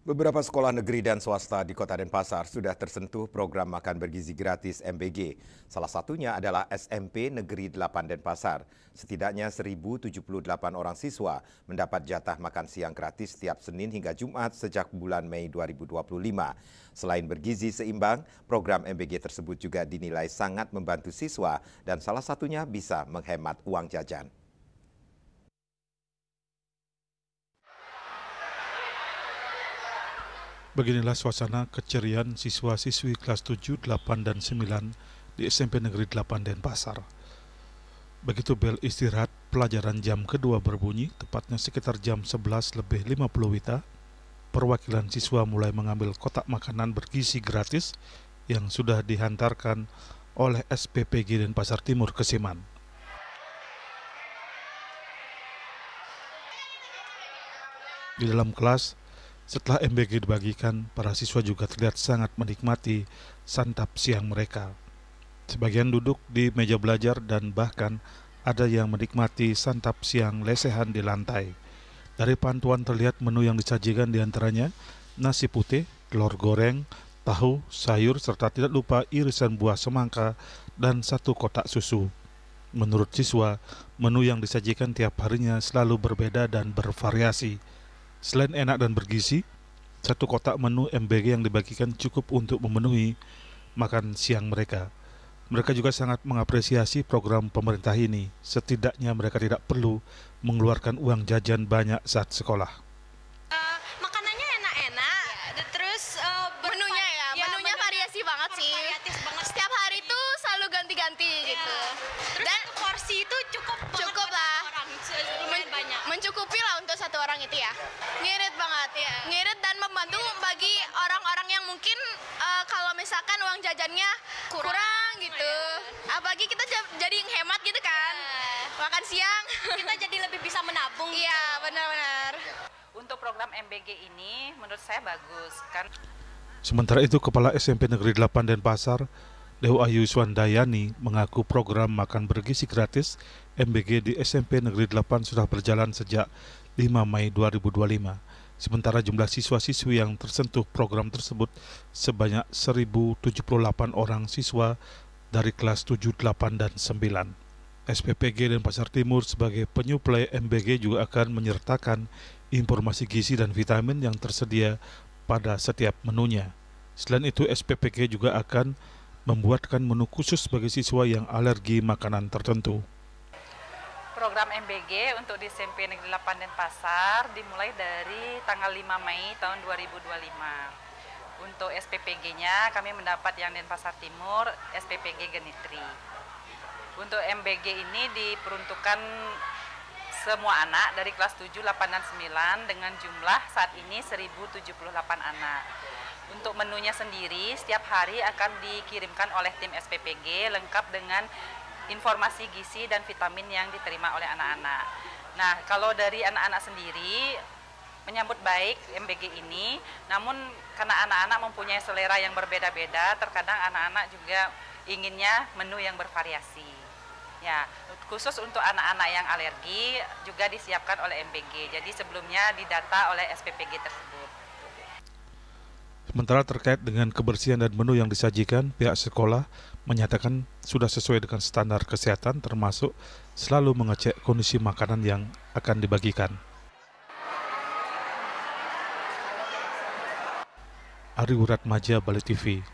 Beberapa sekolah negeri dan swasta di Kota Denpasar sudah tersentuh program makan bergizi gratis MBG. Salah satunya adalah SMP Negeri 8 Denpasar. Setidaknya 1.078 orang siswa mendapat jatah makan siang gratis setiap Senin hingga Jumat sejak bulan Mei 2025. Selain bergizi seimbang, program MBG tersebut juga dinilai sangat membantu siswa dan salah satunya bisa menghemat uang jajan. Beginilah suasana keceriaan siswa-siswi kelas 7, 8, dan 9 di SMP Negeri 8 Denpasar. Begitu bel istirahat pelajaran jam kedua berbunyi, tepatnya sekitar jam 11 lebih 50 WITA, perwakilan siswa mulai mengambil kotak makanan bergizi gratis yang sudah dihantarkan oleh SPPG Denpasar Timur Kesiman. Di dalam kelas, setelah MBG dibagikan, para siswa juga terlihat sangat menikmati santap siang mereka. Sebagian duduk di meja belajar dan bahkan ada yang menikmati santap siang lesehan di lantai. Dari pantauan terlihat menu yang disajikan diantaranya nasi putih, telur goreng, tahu, sayur, serta tidak lupa irisan buah semangka dan satu kotak susu. Menurut siswa, menu yang disajikan tiap harinya selalu berbeda dan bervariasi. Selain enak dan bergizi, satu kotak menu MBG yang dibagikan cukup untuk memenuhi makan siang mereka. Mereka juga sangat mengapresiasi program pemerintah ini. Setidaknya mereka tidak perlu mengeluarkan uang jajan banyak saat sekolah. Makanannya enak-enak, terus menunya variasi banget sih. Setiap hari tuh selalu ganti-ganti gitu. Dan porsi itu cukup lah. Mencukupi lah untuk satu orang itu ya. Ngirit banget ya. Ngirit dan membantu bagi orang-orang yang mungkin kalau misalkan uang jajannya kurang gitu. Apalagi kita jadi hemat gitu kan. Makan siang kita jadi lebih bisa menabung. Iya, benar-benar. Untuk program MBG ini menurut saya bagus kan. Sementara itu, Kepala SMP Negeri 8 Denpasar, Dewa Ayu Swandayani, mengaku program makan bergizi gratis MBG di SMP Negeri 8 sudah berjalan sejak 5 Mei 2025. Sementara jumlah siswa-siswi yang tersentuh program tersebut sebanyak 1.078 orang siswa dari kelas 7, 8, dan 9. SPPG Denpasar Timur sebagai penyuplai MBG juga akan menyertakan informasi gizi dan vitamin yang tersedia pada setiap menunya. Selain itu, SPPG juga akan membuatkan menu khusus bagi siswa yang alergi makanan tertentu. Program MBG untuk di SMP Negeri 8 Denpasar dimulai dari tanggal 5 Mei tahun 2025. Untuk SPPG-nya kami mendapat yang Denpasar Timur, SPPG Genitri. Untuk MBG ini diperuntukkan semua anak dari kelas 7, 8, dan 9 dengan jumlah saat ini 1.078 anak. Untuk menunya sendiri setiap hari akan dikirimkan oleh tim SPPG lengkap dengan informasi gizi dan vitamin yang diterima oleh anak-anak. Nah, kalau dari anak-anak sendiri menyambut baik MBG ini, namun karena anak-anak mempunyai selera yang berbeda-beda, terkadang anak-anak juga inginnya menu yang bervariasi. Ya, khusus untuk anak-anak yang alergi juga disiapkan oleh MBG. Jadi sebelumnya didata oleh SPPG tersebut. Sementara terkait dengan kebersihan dan menu yang disajikan, pihak sekolah menyatakan sudah sesuai dengan standar kesehatan, termasuk selalu mengecek kondisi makanan yang akan dibagikan. Ari Wuratmaja, Bali TV.